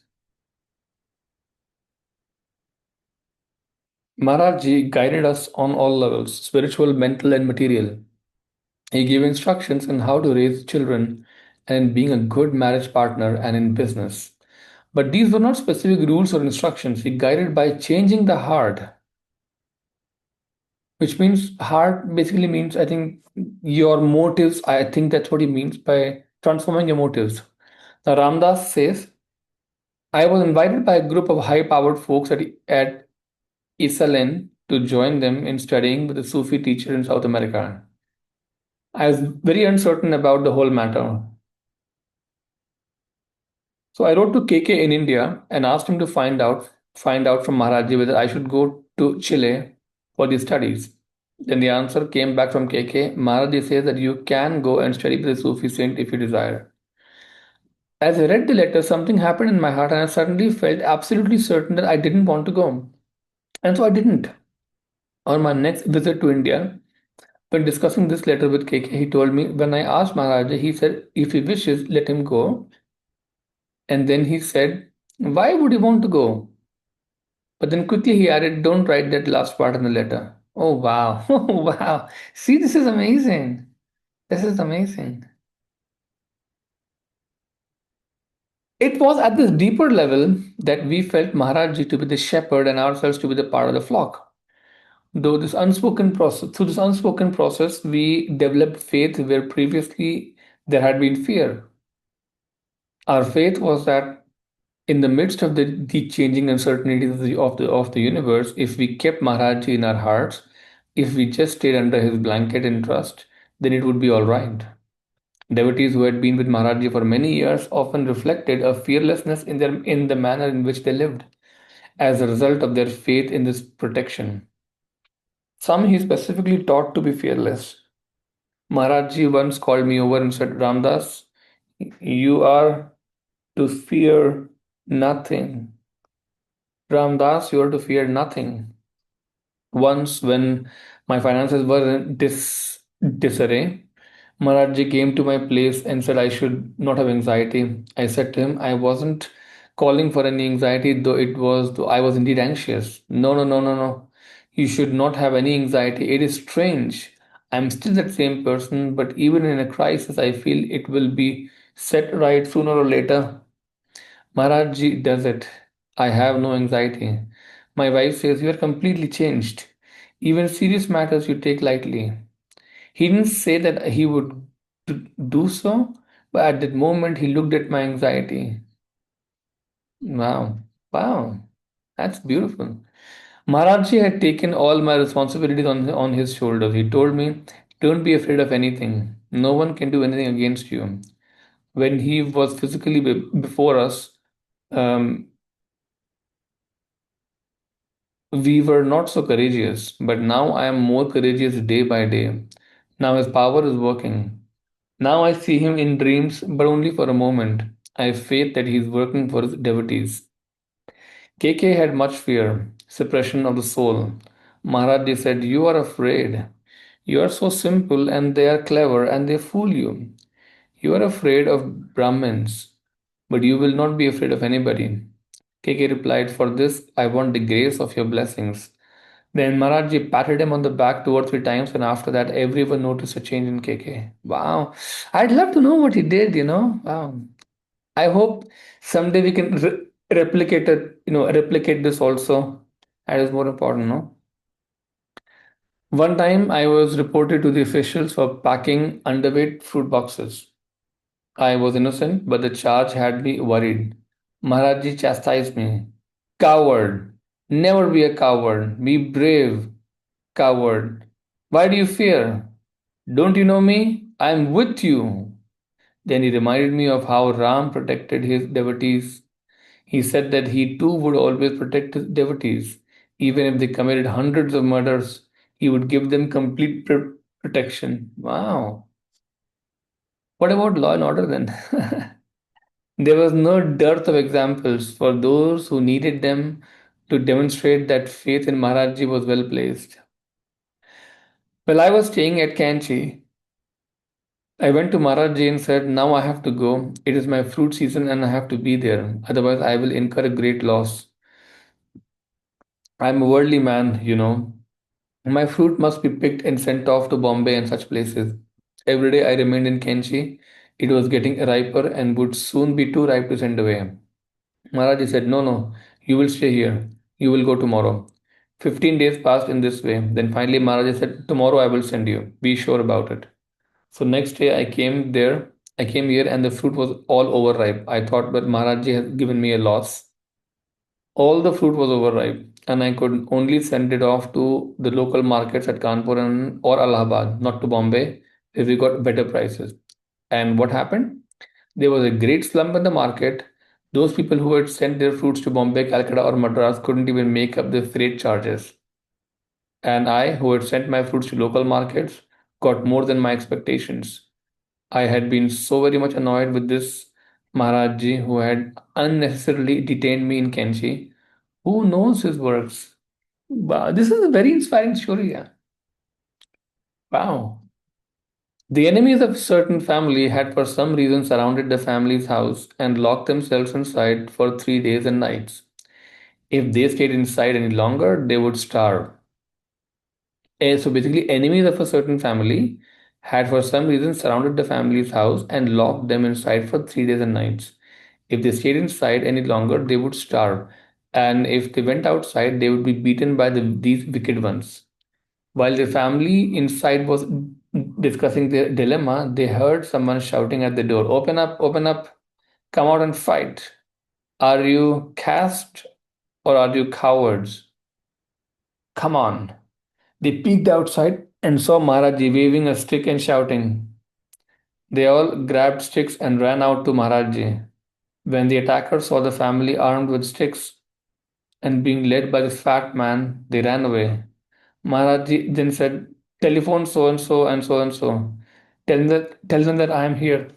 Maharajji guided us on all levels, spiritual, mental, and material. He gave instructions on how to raise children and in being a good marriage partner and in business. But these were not specific rules or instructions. He guided by changing the heart, which means heart basically means, I think, your motives. I think that's what he means by transforming your motives. Now, Ramdas says, I was invited by a group of high powered folks at Isalin to join them in studying with a Sufi teacher in South America. I was very uncertain about the whole matter. So I wrote to KK in India and asked him to find out from Maharaji whether I should go to Chile for these studies. Then the answer came back from KK. Maharaji says that you can go and study with a Sufi saint if you desire. As I read the letter, something happened in my heart, and I suddenly felt absolutely certain that I didn't want to go. And so I didn't. On my next visit to India, when discussing this letter with KK, he told me when I asked Maharaja, he said, if he wishes, let him go. And then he said, why would he want to go? But then quickly he added, don't write that last part in the letter. Oh, wow. Oh, wow. See, this is amazing. This is amazing. It was at this deeper level that we felt Maharajji to be the shepherd and ourselves to be the part of the flock. Through this unspoken process, we developed faith where previously there had been fear. Our faith was that in the midst of the changing uncertainties of the universe, if we kept Maharajji in our hearts, if we just stayed under his blanket in trust, then it would be all right. Devotees who had been with Maharajji for many years often reflected a fearlessness in the manner in which they lived, as a result of their faith in this protection. Some he specifically taught to be fearless. Maharajji once called me over and said, Ramdas, you are to fear nothing. Ramdas, you are to fear nothing. Once, when my finances were in disarray, Maharajji came to my place and said I should not have anxiety. I said to him, I wasn't calling for any anxiety, though I was indeed anxious. No, no, no, no, no. You should not have any anxiety. It is strange. I'm still that same person, but even in a crisis, I feel it will be set right sooner or later. Maharajji does it. I have no anxiety. My wife says, you are completely changed. Even serious matters you take lightly. He didn't say that he would do so, but at that moment he looked at my anxiety. Wow, wow, that's beautiful. Maharajji had taken all my responsibilities on his shoulders. He told me, don't be afraid of anything. No one can do anything against you. When he was physically before us, um, we were not so courageous, but now I am more courageous day by day. Now his power is working. Now I see him in dreams, but only for a moment. I have faith that he is working for his devotees. KK had much fear, suppression of the soul. Maharaj said, you are afraid. You are so simple and they are clever and they fool you. You are afraid of Brahmins, but you will not be afraid of anybody. KK replied, for this I want the grace of your blessings. Then Maharajji patted him on the back 2 or 3 times, and after that, everyone noticed a change in KK. Wow. I'd love to know what he did. Wow. I hope someday we can replicate this also. That is more important, no? One time I was reported to the officials for packing underweight fruit boxes. I was innocent, but the charge had me worried. Maharajji chastised me. Coward. Never be a coward. Be brave. Coward. Why do you fear? Don't you know me? I am with you. Then he reminded me of how Ram protected his devotees. He said that he too would always protect his devotees. Even if they committed hundreds of murders, he would give them complete protection. Wow. What about law and order then? There was no dearth of examples for those who needed them to demonstrate that faith in Maharajji was well placed. While I was staying at Kanchi, I went to Maharajji and said, now I have to go. It is my fruit season and I have to be there. Otherwise, I will incur a great loss. I am a worldly man. My fruit must be picked and sent off to Bombay and such places. Every day I remained in Kenchi. It was getting riper and would soon be too ripe to send away. Maharaji said, no, no, you will stay here. You will go tomorrow. 15 days passed in this way. Then finally Maharaji said, tomorrow I will send you. Be sure about it. So next day I came here and the fruit was all overripe. I thought, but Maharaji has given me a loss. All the fruit was overripe, and I could only send it off to the local markets at Kanpur or Allahabad, not to Bombay, if we got better prices. And what happened? There was a great slump in the market. Those people who had sent their fruits to Bombay, Calcutta, or Madras couldn't even make up the freight charges. And I, who had sent my fruits to local markets, got more than my expectations. I had been so very much annoyed with this Maharajji who had unnecessarily detained me in Kenchi. Who knows his works? Wow, this is a very inspiring story. Yeah. Wow. The enemies of a certain family had for some reason surrounded the family's house and locked themselves inside for 3 days and nights. If they stayed inside any longer, they would starve. So basically, enemies of a certain family had for some reason surrounded the family's house and locked them inside for 3 days and nights. If they stayed inside any longer, they would starve. And if they went outside, they would be beaten by these wicked ones. While the family inside was discussing their dilemma, they heard someone shouting at the door, open up, come out and fight. Are you caste or are you cowards? Come on. They peeked outside and saw Maharaji waving a stick and shouting. They all grabbed sticks and ran out to Maharaji. When the attackers saw the family armed with sticks and being led by the fat man, they ran away. Maharaji then said, telephone so and so and so and so. Tell them that I am here.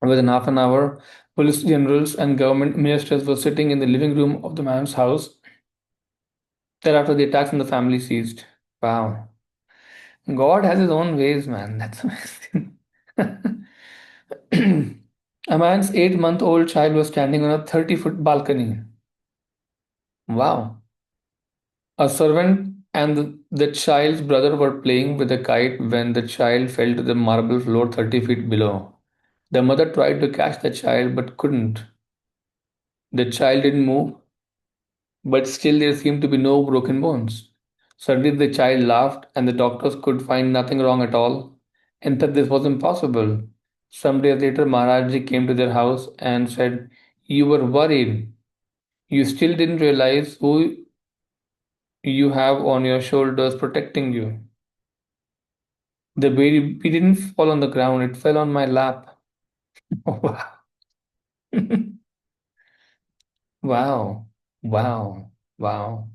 Within half an hour, police generals and government ministers were sitting in the living room of the man's house. Thereafter, the attacks on the family ceased. Wow. God has his own ways, man. That's amazing. A man's 8-month-old child was standing on a 30-foot balcony. Wow. A servant and the child's brother were playing with a kite when the child fell to the marble floor 30 feet below. The mother tried to catch the child but couldn't. The child didn't move, but still there seemed to be no broken bones. Suddenly the child laughed, and the doctors could find nothing wrong at all, and that this was impossible. Some days later, Maharaji came to their house and said, you were worried. You still didn't realize who you have on your shoulders protecting you. The baby didn't fall on the ground, it fell on my lap. Wow. Wow. Wow. Wow.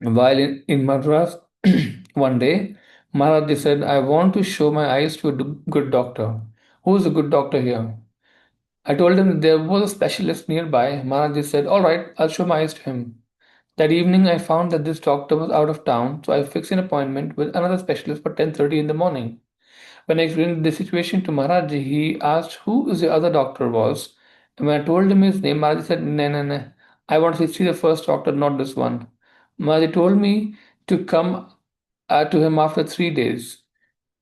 While in Madras, one day, Maharaji said, I want to show my eyes to a good doctor. Who is a good doctor here? I told him that there was a specialist nearby. Maharaji said, all right, I'll show my eyes to him. That evening, I found that this doctor was out of town, so I fixed an appointment with another specialist for 10:30 in the morning. When I explained the situation to Maharaji, he asked who the other doctor was. And when I told him his name, Maharaji said, no, no, no. I want to see the first doctor, not this one. Maharaji told me to come to him after 3 days.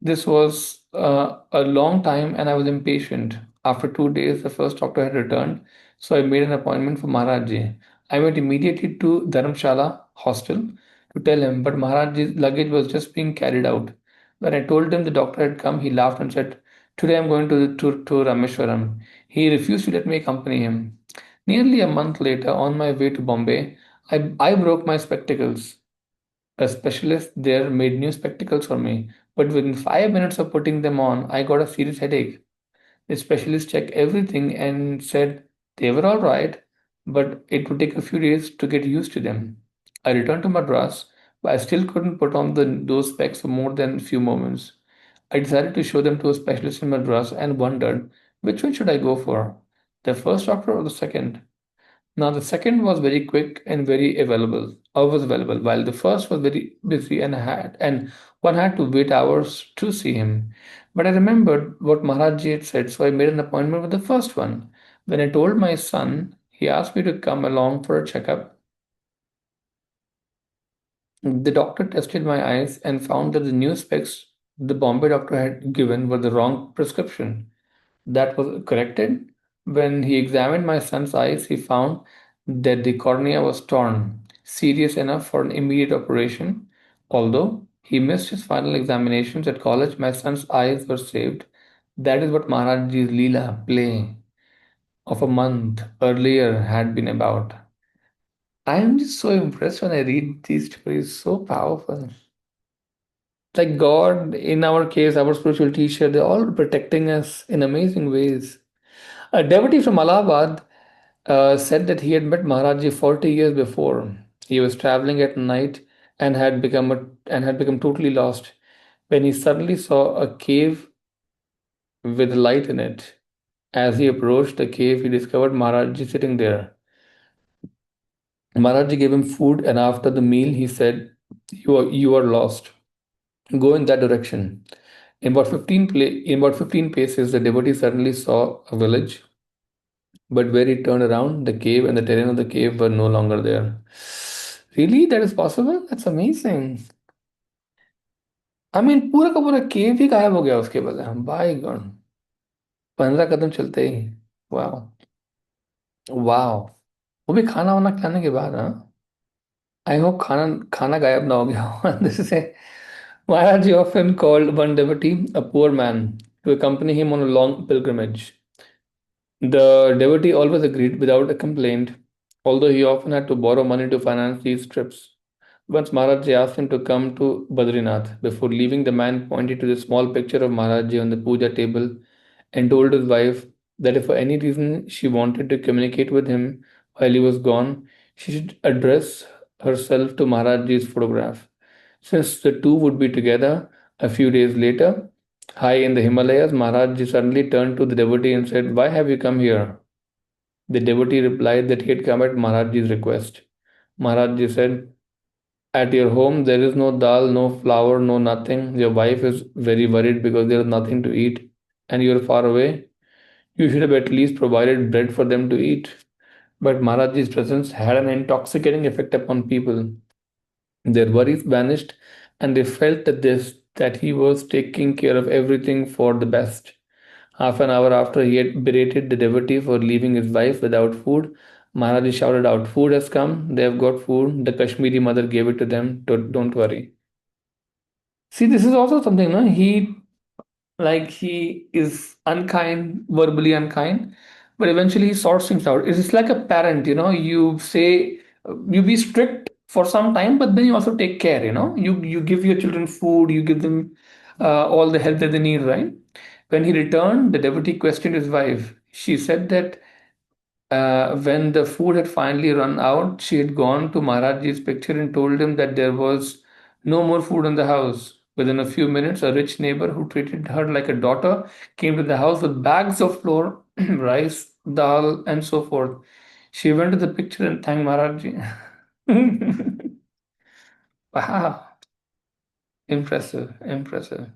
This was a long time and I was impatient. After 2 days, the first doctor had returned, so I made an appointment for Maharaji. I went immediately to Dharamshala hostel to tell him, but Maharaji's luggage was just being carried out. When I told him the doctor had come, he laughed and said, today I'm going to Rameshwaram. He refused to let me accompany him. Nearly a month later, on my way to Bombay, I broke my spectacles. A specialist there made new spectacles for me, but within 5 minutes of putting them on, I got a serious headache. The specialist checked everything and said they were all right, but it would take a few days to get used to them. I returned to Madras, but I still couldn't put on those specs for more than a few moments. I decided to show them to a specialist in Madras and wondered which one should I go for, the first doctor or the second. Now the second was very quick and very available, or was available, while the first was very busy and one had to wait hours to see him. But I remembered what Maharajji had said, so I made an appointment with the first one. When I told my son, he asked me to come along for a checkup. The doctor tested my eyes and found that the new specs the Bombay doctor had given were the wrong prescription. That was corrected. When he examined my son's eyes, he found that the cornea was torn, serious enough for an immediate operation. Although he missed his final examinations at college, my son's eyes were saved. That is what Maharajji's lila play of a month earlier had been about. I am just so impressed when I read these stories, so powerful. Like God, in our case, our spiritual teacher, they're all protecting us in amazing ways. A devotee from Allahabad said that he had met Maharaji 40 years before. He was traveling at night and had become totally lost when he suddenly saw a cave with light in it. As he approached the cave, he discovered Maharaji sitting there. Maharaji gave him food, and after the meal, he said, you are lost. Go in that direction. In about 15 paces, the devotee suddenly saw a village, but where he turned around, the cave and the terrain of the cave were no longer there. Really? That is possible? That's amazing. I mean, पूरा का पूरा केव ही गायब हो गया उसके बाद bye God 15 कदम चलते ही वाह वाह वो भी खाना वाना खाने के बाद हाँ आई होप खाना खाना गायब ना हो गया हो this is Maharaj often called one devotee a poor man to accompany him on a long pilgrimage. The devotee always agreed without a complaint, although he often had to borrow money to finance these trips. Once Maharaj asked him to come to Badrinath. Before leaving, the man pointed to the small picture of Maharaj on the puja table and told his wife that if for any reason she wanted to communicate with him while he was gone, she should address herself to Maharaj's photograph. Since the two would be together a few days later, high in the Himalayas, Maharaj suddenly turned to the devotee and said, "Why have you come here?" The devotee replied that he had come at Maharaj's request. Maharaj said, "At your home, there is no dal, no flour, no nothing. Your wife is very worried because there is nothing to eat, and you are far away. You should have at least provided bread for them to eat." But Maharaj's presence had an intoxicating effect upon people. Their worries vanished, and they felt that he was taking care of everything for the best. Half an hour after he had berated the devotee for leaving his wife without food, Maharaj shouted out, "Food has come, they have got food. The Kashmiri mother gave it to them. Don't worry." See, this is also something, no? He is unkind, verbally unkind, but eventually he sorts things out. It's like a parent, you say, you be strict for some time, but then you also take care, you give your children food, you give them all the help that they need, right? When he returned, the devotee questioned his wife. She said that when the food had finally run out, she had gone to Maharaj's picture and told him that there was no more food in the house. Within a few minutes, a rich neighbor who treated her like a daughter came to the house with bags of flour, rice, dal, and so forth. She went to the picture and thanked Maharaj. Wow, impressive, impressive.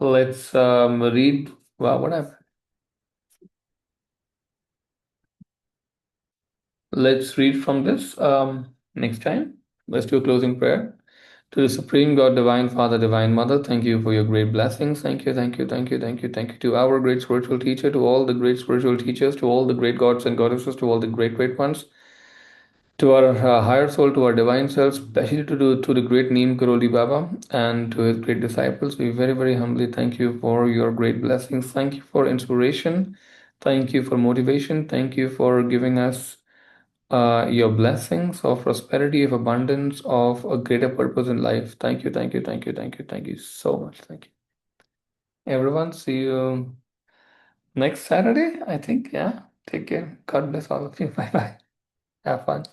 Let's read. Wow, what happened? Let's read from this next time. Let's do a closing prayer. To the Supreme God, Divine Father, Divine Mother, thank you for your great blessings. Thank you, thank you, thank you, thank you, thank you to our great spiritual teacher, to all the great spiritual teachers, to all the great gods and goddesses, to all the great, great ones, to our higher soul, to our divine self, especially to the great Neem Karoli Baba and to his great disciples. We very, very humbly thank you for your great blessings. Thank you for inspiration. Thank you for motivation. Thank you for giving us your blessings of prosperity, of abundance, of a greater purpose in life. Thank you, thank you, thank you, thank you, thank you so much. Thank you. Everyone, see you next Saturday, I think. Yeah. Take care. God bless all of you. Bye bye. Have fun.